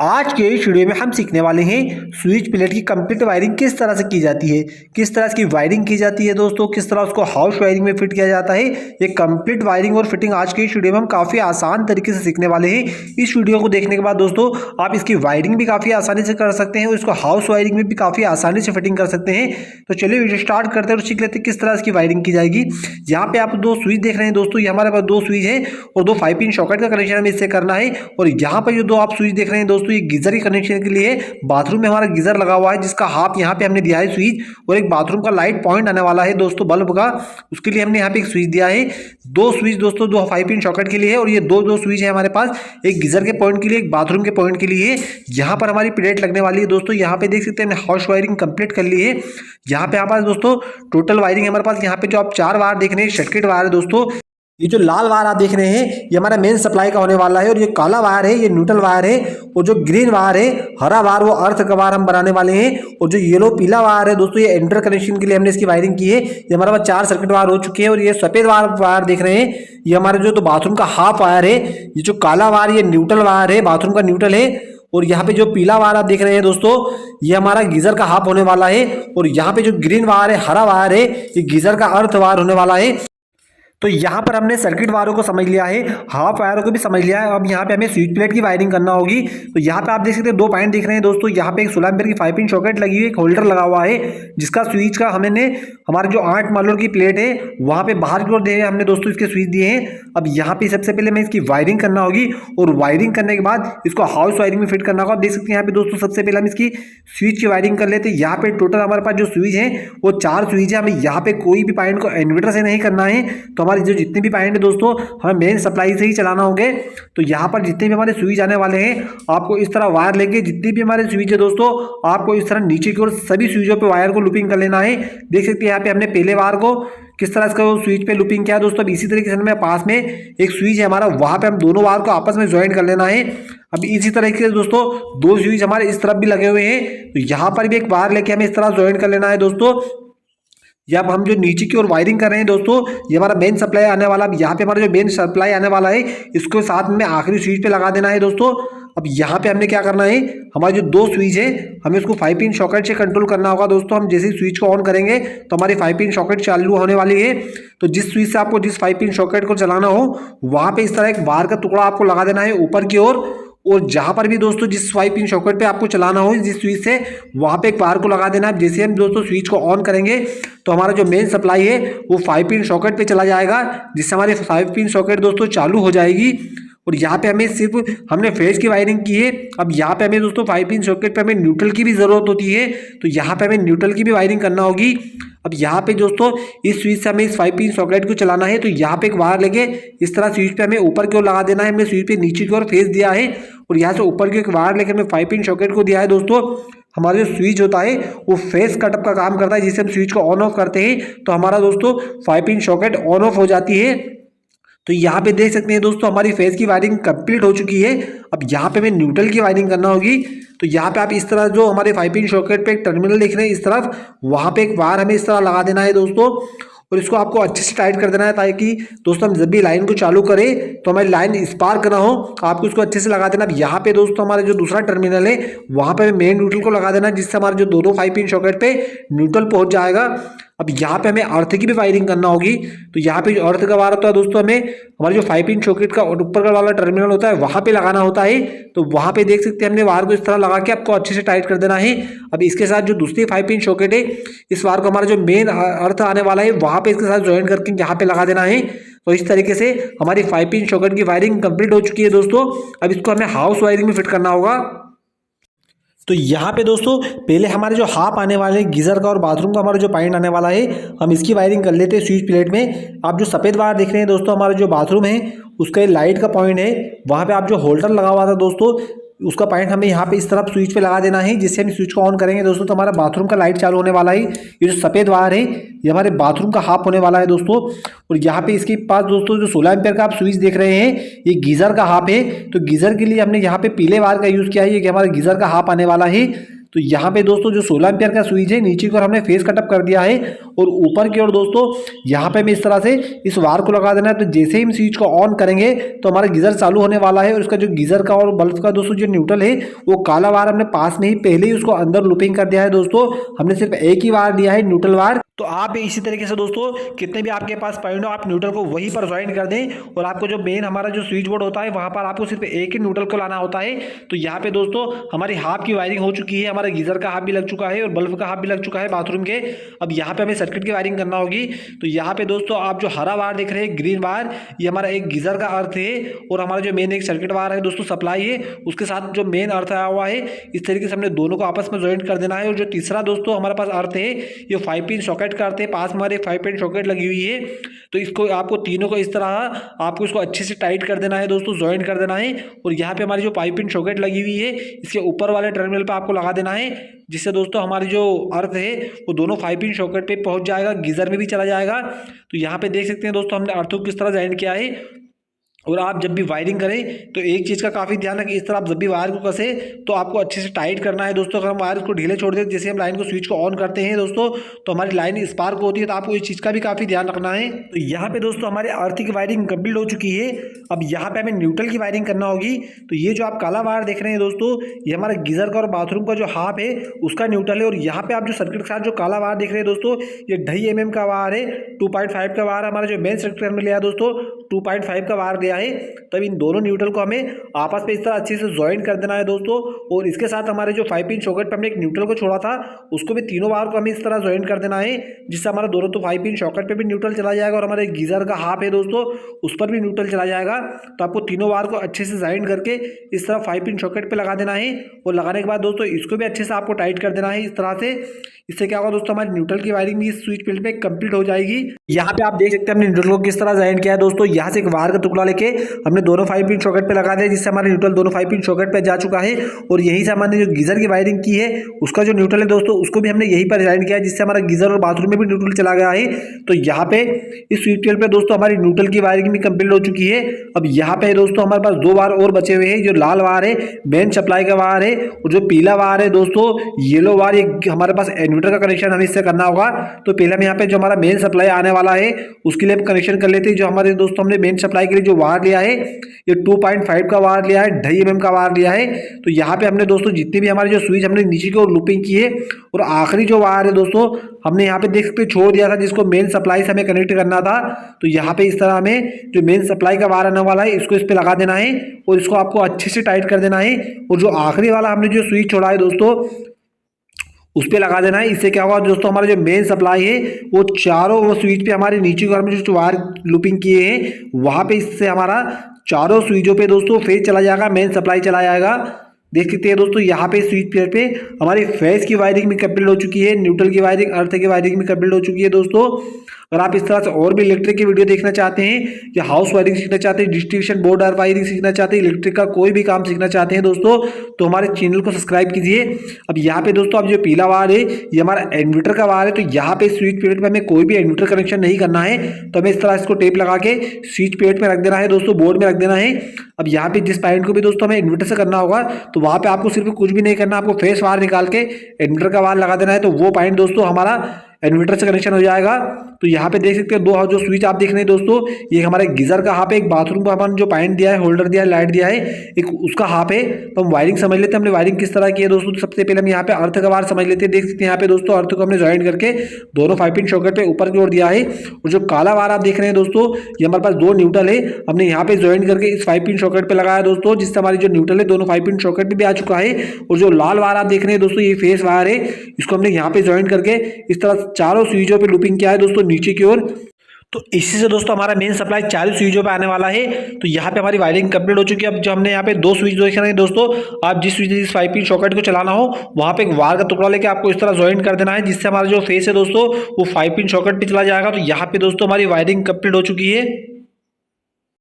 आज के इस वीडियो में हम सीखने वाले हैं स्विच प्लेट की कंप्लीट वायरिंग किस तरह से की जाती है, किस तरह की वायरिंग की जाती है दोस्तों, किस तरह उसको हाउस वायरिंग में फिट किया जाता है। ये कंप्लीट वायरिंग और फिटिंग आज के इस वीडियो में हम काफ़ी आसान तरीके से सीखने वाले हैं। इस वीडियो को देखने के बाद दोस्तों आप इसकी वायरिंग भी काफ़ी आसानी से कर सकते हैं और इसको हाउस वायरिंग में भी काफ़ी आसानी से फिटिंग कर सकते हैं। तो चलिए वीडियो स्टार्ट करते हैं और सीख लेते हैं किस तरह इसकी वायरिंग की जाएगी। यहाँ पे आप दो स्विच देख रहे हैं दोस्तों, ये हमारे पास दो स्विच है और दो 5 पिन सॉकेट का कनेक्शन हमें इससे करना है। और यहाँ पर जो दो आप स्विच देख रहे हैं दोस्तों, ये गीजर की कनेक्शन के लिए बाथरूम में हमारा गीजर लगा हुआ है, जिसका हाफ यहाँ पे हमने दिया है स्विच, और एक बाथरूम का लाइट पॉइंट आने वाला है दोस्तों बल्ब का, उसके लिए हमने यहाँ पे एक स्विच दिया है। दो स्विच दोस्तों दो 5 पिन सॉकेट के लिए है और ये दो स्विच है हमारे पास, एक गीजर के पॉइंट के लिए, एक बाथरूम के पॉइंट के लिए। यहाँ पर हमारी प्लेट लगने वाली है दोस्तों। यहाँ पे देख सकते हैं हमने हाउस वायरिंग कंप्लीट कर ली है। यहाँ पे हमारे पास दोस्तों टोटल वायरिंग हमारे पास यहाँ पे जो आप 4 वायर देख रहे हैं सर्किट वायर है दोस्तों। ये जो लाल वायर आप देख रहे हैं ये हमारा मेन सप्लाई का होने वाला है, और ये काला वायर है ये न्यूट्रल वायर है, और जो ग्रीन वायर है हरा वायर वो अर्थ का वायर हम बनाने वाले हैं, और जो येलो पीला वायर है दोस्तों ये इंटर कनेक्शन के लिए हमने इसकी वायरिंग की है। ये हमारे पास 4 सर्किट वायर हो चुके हैं। और ये सफेद वायर देख रहे हैं ये हमारे जो तो बाथरूम का हाफ वायर है। ये जो काला वायर ये न्यूट्रल वायर है, बाथरूम का न्यूट्रल है। और यहाँ पे जो पीला वायर आप देख रहे हैं दोस्तों ये हमारा गीजर का हाफ होने वाला है। और यहाँ पे जो ग्रीन वायर है हरा वायर है ये गीजर का अर्थ वायर होने वाला है। तो यहाँ पर हमने सर्किट वायरों को समझ लिया है, हाफ वायरों को भी समझ लिया है। अब यहाँ पे हमें स्विच प्लेट की वायरिंग करना होगी। तो यहाँ पे आप देख सकते हैं 2 पॉइंट दिख रहे हैं दोस्तों। यहाँ पे एक 16 एम्पीयर की 5 पिन सॉकेट लगी हुई है, एक होल्डर लगा हुआ है जिसका स्विच का हमने हमारे जो 8 मालोर की प्लेट है वहाँ पे बाहर की ओर दे हमने दोस्तों इसके स्विच दिए हैं। अब यहाँ पे सबसे पहले हमें इसकी वायरिंग करना होगी, और वायरिंग करने के बाद इसको हाउस वायरिंग में फिट करना होगा। आप देख सकते हैं यहाँ पे दोस्तों सबसे पहले हम इसकी स्विच की वायरिंग कर लेते हैं। यहाँ पे टोटल हमारे पास जो स्विच है वो 4 स्विच है। हमें यहाँ पे कोई भी पॉइंट को इन्वर्टर से नहीं करना है, तो हमारे जो जितने भी पॉइंट है दोस्तों हमें मेन सप्लाई से ही चलाना होंगे। तो यहाँ पर जितने भी हमारे स्विच आने वाले हैं आपको इस तरह वायर लेके जितनी भी हमारे स्विच है दोस्तों आपको इस तरह नीचे की ओर सभी स्विचों पे वायर को लूपिंग कर लेना है। देख सकते हैं यहाँ पे हमने पहले वायर को किस तरह इसका स्विच पे लूपिंग किया दोस्तों। अब इसी तरीके से हमें पास में एक स्विच है हमारा, वहां पे हम दोनों वायर को आपस में ज्वाइन कर लेना है। अब इसी तरीके से दोस्तों 2 स्विच हमारे इस तरफ भी लगे हुए हैं, तो यहाँ पर भी एक वायर लेके हमें इस तरह ज्वाइन कर लेना है दोस्तों। या अब हम जो नीचे की ओर वायरिंग कर रहे हैं दोस्तों ये हमारा मेन सप्लाई आने वाला। अब यहाँ पे हमारा जो मेन सप्लाई आने वाला है इसको साथ में आखिरी स्विच पे लगा देना है दोस्तों। अब यहाँ पे हमने क्या करना है, हमारे जो 2 स्विच है हमें उसको 5 पिन सॉकेट से कंट्रोल करना होगा दोस्तों। हम जैसे ही स्विच को ऑन करेंगे तो हमारी 5 पिन सॉकेट चालू होने वाली है। तो जिस स्विच से आपको जिस 5 पिन सॉकेट को चलाना हो वहाँ पे इस तरह एक वायर का टुकड़ा आपको लगा देना है ऊपर की ओर। और जहां पर भी दोस्तों जिस 5 पिन सॉकेट पे आपको चलाना हो जिस स्विच से वहां पे एक वायर को लगा देना है। जैसे हम दोस्तों स्विच को ऑन करेंगे तो हमारा जो मेन सप्लाई है वो 5 पिन सॉकेट पे चला जाएगा, जिससे हमारी 5 पिन सॉकेट दोस्तों चालू हो जाएगी। और यहाँ पे हमें सिर्फ हमने फेज की वायरिंग की है। अब यहाँ पे हमें दोस्तों 5 पिन सॉकेट पे हमें न्यूट्रल की भी जरूरत होती है, तो यहाँ पे हमें न्यूट्रल की भी वायरिंग करना होगी। अब यहाँ पे दोस्तों इस स्विच से हमें इस 5 पिन सॉकेट को चलाना है, तो यहाँ पे एक वायर लेके इस तरह स्विच पे हमें ऊपर की ओर लगा देना है। हमने स्विच पे नीचे की ओर फेस दिया है और यहाँ से ऊपर की एक वायर लेकर हमें 5 पिन सॉकेट को दिया है दोस्तों। हमारा जो स्विच होता है वो फेस कटअप का काम करता है, जिससे हम स्विच को ऑन ऑफ करते हैं तो हमारा दोस्तों 5 पिन सॉकेट ऑन ऑफ हो जाती है। तो यहाँ पे देख सकते हैं दोस्तों हमारी फेज की वायरिंग कंप्लीट हो चुकी है। अब यहाँ पे हमें न्यूट्रल की वायरिंग करना होगी। तो यहाँ पे आप इस तरह जो हमारे 5 पिन सॉकेट पे एक टर्मिनल देख रहे हैं इस तरफ, वहाँ पे एक वायर हमें इस तरह लगा देना है दोस्तों। और इसको आपको अच्छे से टाइट कर देना है ताकि दोस्तों हम जब भी लाइन को चालू करें तो हमारी लाइन स्पार्क ना हो, आपको इसको अच्छे से लगा देना। अब यहाँ पे दोस्तों हमारे जो दूसरा टर्मिनल है वहाँ पे मेन न्यूट्रल को लगा देना, जिससे हमारे जो दोनों 5 पिन सॉकेट पे न्यूट्रल पहुँच जाएगा। अब यहाँ पे हमें अर्थ की भी वायरिंग करना होगी। तो यहाँ पे जो अर्थ का वायर होता है दोस्तों हमें हमारे जो 5 पिन सॉकेट का ऊपर का वाला टर्मिनल होता है वहाँ पे लगाना होता है। तो वहाँ पे देख सकते हैं हमने वायर को इस तरह लगा के आपको अच्छे से टाइट कर देना है। अब इसके साथ जो दूसरी 5 पिन सॉकेट है इस वायर को हमारा जो मेन अर्थ आने वाला है वहाँ पे इसके साथ ज्वाइन करके यहाँ पे लगा देना है। तो इस तरीके से हमारी 5 पिन सॉकेट की वायरिंग कंप्लीट हो चुकी है दोस्तों। अब इसको हमें हाउस वायरिंग में फिट करना होगा। तो यहाँ पे दोस्तों पहले हमारे जो हाफ आने वाले हैं गीजर का और बाथरूम का हमारा जो पॉइंट आने वाला है हम इसकी वायरिंग कर लेते हैं स्विच प्लेट में। आप जो सफ़ेद वायर देख रहे हैं दोस्तों हमारा जो बाथरूम है उसका लाइट का पॉइंट है, वहाँ पे आप जो होल्डर लगा हुआ था दोस्तों उसका पॉइंट हमें यहाँ पे इस तरफ स्विच पे लगा देना है। जिससे हम स्विच को ऑन करेंगे दोस्तों तो हमारा बाथरूम का लाइट चालू होने वाला है। ये जो सफ़ेद वायर है ये हमारे बाथरूम का हाफ होने वाला है दोस्तों। और यहाँ पे इसके पास दोस्तों जो 16 एम्पीयर का आप स्विच देख रहे हैं ये गीजर का हाफ है। तो गीजर के लिए हमने यहाँ पे पीले वायर का यूज़ किया है, ये हमारा गीजर का हाफ आने वाला है। तो यहाँ पे दोस्तों जो 16 एम्पियर का स्विच है नीचे की ओर हमने फेस कटअप कर दिया है और ऊपर की ओर दोस्तों यहाँ पे हमें इस तरह से इस वार को लगा देना है। तो जैसे ही हम स्विच को ऑन करेंगे तो हमारा गीजर चालू होने वाला है और उसका जो गीजर का और बल्ब का दोस्तों जो न्यूट्रल है वो काला वार हमने पास में ही पहले ही उसको अंदर लूपिंग कर दिया है। दोस्तों हमने सिर्फ एक ही वार दिया है न्यूट्रल वार। तो आप इसी तरीके से दोस्तों कितने भी आपके पास पॉइंट हो आप न्यूट्रल को वहीं पर ज्वाइन कर दें और आपको जो मेन हमारा जो स्विच बोर्ड होता है वहां पर आपको सिर्फ एक ही न्यूट्रल को लाना होता है। तो यहाँ पे दोस्तों हमारी हाफ की वायरिंग हो चुकी है, हमारा गीजर का हाफ भी लग चुका है और बल्ब का हाफ भी लग चुका है बाथरूम के। अब यहाँ पे हमें सर्किट की वायरिंग करना होगी। तो यहाँ पे दोस्तों आप जो हरा वार देख रहे हैं ग्रीन वार, ये हमारा एक गीजर का अर्थ है और हमारा जो मेन एक सर्किट वार है दोस्तों सप्लाई है, उसके साथ जो मेन अर्थ आया हुआ है इस तरीके से हमने दोनों को आपस में ज्वाइंट कर देना है। और जो तीसरा दोस्तों हमारे पास अर्थ है ये 5 पिन सॉकेट का अर्थ है, पास हमारे 5 पिन सॉकेट लगी हुई है। तो इसको आपको तीनों को इस तरह आपको इसको अच्छे से टाइट कर देना है दोस्तों, ज्वाइन कर देना है। और यहाँ पे हमारी जो 5 पिन सॉकेट लगी हुई है इसके ऊपर वाले टर्मिनल पे आपको लगा देना है, जिससे दोस्तों हमारी जो अर्थ है वो दोनों 5 पिन सॉकेट पे पहुंच जाएगा, गीजर में भी चला जाएगा। तो यहाँ पे देख सकते हैं दोस्तों हमने अर्थों को किस तरह ज्वाइन किया है। और आप जब भी वायरिंग करें तो एक चीज़ का काफ़ी ध्यान रखें, इस तरह आप जब भी वायर को कसे तो आपको अच्छे से टाइट करना है दोस्तों। अगर हम वायर को ढीले छोड़ दें, जैसे हम लाइन को स्विच को ऑन करते हैं दोस्तों तो हमारी लाइन स्पार्क होती है, तो आपको इस चीज़ का भी काफ़ी ध्यान रखना है। तो यहाँ पे दोस्तों हमारे अर्थ की वायरिंग कंप्लीट हो चुकी है। अब यहाँ पे हमें न्यूट्रल की वायरिंग करना होगी। तो ये जो आप काला वायर देख रहे हैं दोस्तों ये हमारा गीजर का और बाथरूम का जो हाफ है उसका न्यूट्रल है। और यहाँ पे आप जो सर्किट के साथ जो काला वायर देख रहे हैं दोस्तों ये 2.5 mm का वायर है, 2.5 का वायर हमारा जो मेन सर्किट में लिया दोस्तों 2.5 का वायर गया है। तब इन दोनों न्यूट्रल को हमें आपस में इस तरह अच्छे से ज्वाइन कर देना है दोस्तों। और इसके साथ हमारे जो 5 पिन सॉकेट पे हमने एक न्यूट्रल को छोड़ा था उसको भी तीनों वायर को हमें इस तरह ज्वाइन कर देना है, जिससे हमारा दोनों तो 5 पिन सॉकेट पे भी न्यूट्रल चला जाएगा और हमारे गीजर का हाफ है दोस्तों उस पर भी न्यूट्रल चला जाएगा। तो आपको तीनों वायर को अच्छे से ज्वाइन करके इस तरह 5 पिन सॉकेट पे लगा देना है। और लगाने के बाद दोस्तों इसको भी अच्छे से आपको टाइट कर देना है इस तरह से। इससे क्या होगा दोस्तों हमारी न्यूट्रल की वायरिंग भी इस स्विच प्लेट पे कंप्लीट हो जाएगी। यहाँ पे आप देख सकते हैं हमने न्यूट्रल को किस तरह ज्वाइन किया है दोस्तों। यहाँ से एक वायर का टुकड़ा लेके हमने दोनों 5 पिन सॉकेट पे लगा दिया, जिससे हमारा न्यूट्रल दोनों 5 पिन सॉकेट पे जा चुका है। और यहीं से हमने जो गीजर की वायरिंग की है उसका जो न्यूट्रल है दोस्तों उसको भी हमने यहीं पर ज्वाइन किया है, जिससे हमारा गीजर और बाथरूम में भी न्यूट्रल चला गया है। तो यहाँ पे इस स्विच प्लेट पे दोस्तों हमारी न्यूट्रल की वायरिंग भी कंप्लीट हो चुकी है। अब यहाँ पे दोस्तों हमारे पास 2 वायर और बचे हुए हैं। जो लाल वायर है मेन सप्लाई का वायर है और जो पीला वायर है दोस्तों येलो वायर, ये हमारे पास इन्वर्टर का कनेक्शन हमें इससे करना होगा। तो पहले हम यहाँ पे जो हमारा मेन सप्लाई आने वाला है उसके लिए हम कनेक्शन कर लेते हैं। जो हमारे दोस्तों हमने मेन सप्लाई के लिए जो वायर लिया है ये 2.5 का वायर लिया है, 2.5 mm का वायर लिया है। तो यहाँ पे हमने दोस्तों जितने भी हमारे जो स्विच हमने नीचे की ओर लूपिंग की है और आखिरी जो वायर है दोस्तों हमने यहाँ पे देख सकते छोड़ दिया था जिसको मेन सप्लाई से हमें कनेक्ट करना था। तो यहाँ पे इस तरह हमें जो मेन सप्लाई का वायर आने वाला है इसको इस पे लगा देना है और इसको आपको अच्छे से टाइट कर देना है। और जो आखिरी वाला हमने जो स्विच छोड़ा है दोस्तों उस पर लगा देना है। इससे क्या होगा दोस्तों हमारा जो मेन सप्लाई है वो चारों वो स्विच पे हमारे नीचे घर में जो वायर लूपिंग किए हैं वहाँ पे इससे हमारा चारों स्विचों पे दोस्तों फेज चला जाएगा, मेन सप्लाई चला जाएगा। देख सकते हैं दोस्तों यहाँ पे स्विच प्लेट पे हमारी फेज की वायरिंग भी कंप्लीट हो चुकी है, न्यूट्रल की वायरिंग अर्थ की वायरिंग भी कंप्लीट हो चुकी है दोस्तों। अगर आप इस तरह से और भी इलेक्ट्रिक की वीडियो देखना चाहते हैं या हाउस वायरिंग सीखना चाहते हैं, डिस्ट्रीब्यूशन बोर्ड वायरिंग सीखना चाहते हैं, इलेक्ट्रिक का कोई भी काम सीखना चाहते हैं दोस्तों तो हमारे चैनल को सब्सक्राइब कीजिए। अब यहाँ पे दोस्तों अब जो पीला वायर है ये हमारा इन्वर्टर का वायर है। तो यहाँ पे स्विच प्लेट पे हमें कोई भी इन्वर्टर कनेक्शन नहीं करना है, तो हमें इस तरह इसको टेप लगा के स्विच प्लेट में रख देना है दोस्तों, बोर्ड में रख देना है। अब यहाँ पे जिस पॉइंट को भी दोस्तों हमें इन्वर्टर से करना होगा तो वहाँ पे आपको सिर्फ कुछ भी नहीं करना, आपको फेस वायर निकाल के इन्वर्टर का वायर लगा देना है। तो वो पॉइंट दोस्तों हमारा इन्वर्टर से कनेक्शन हो जाएगा। तो यहाँ पे देख सकते हैं दो जो स्विच आप देख रहे हैं दोस्तों ये हमारे गीजर का हाफ है, एक बाथरूम का हमारे जो पॉइंट दिया है, होल्डर दिया है, लाइट दिया है, एक उसका हाफ है। तो हम वायरिंग समझ लेते हैं हमने वायरिंग किस तरह की है दोस्तों। सबसे पहले हम यहाँ पे अर्थ का वायर समझ लेते हैं। देख सकते हैं यहाँ पे दोस्तों अर्थ को हमने ज्वाइन करके दोनों 5 पिन सॉकेट पे ऊपर की ओर दिया है। और जो काला वायर आप देख रहे हैं दोस्तों ये हमारे पास 2 न्यूट्रल है, हमने यहाँ पे ज्वाइन करके इस 5 पिन सॉकेट पे लगाया दोस्तों, जिससे हमारी जो न्यूट्रल है दोनों 5 पिन सॉकेट पे भी आ चुका है। और जो लाल वायर आप देख रहे हैं दोस्तों ये फेस वायर है, इसको हमने यहाँ पे ज्वाइन करके इस तरह चारों स्विचों पे लूपिंग किया है दोस्तों नीचे की ओर। तो इसी से दोस्तों हमारा मेन सप्लाई 40 स्विचों पे आने वाला है। तो यहाँ पे हमारी वायरिंग कंप्लीट हो चुकी है। अब जो हमने यहाँ पे 2 स्विच देख रहे हैं दोस्तों, आप जिस स्विच जिस 5 पिन सॉकेट को चलाना हो वहाँ पे एक वायर का टुकड़ा लेके आपको इस तरह ज्वाइन कर देना है, जिससे हमारा जो फेस है दोस्तों वो 5 पिन सॉकेट पे चला जाएगा। तो यहाँ पे दोस्तों हमारी वायरिंग कंप्लीट हो चुकी है।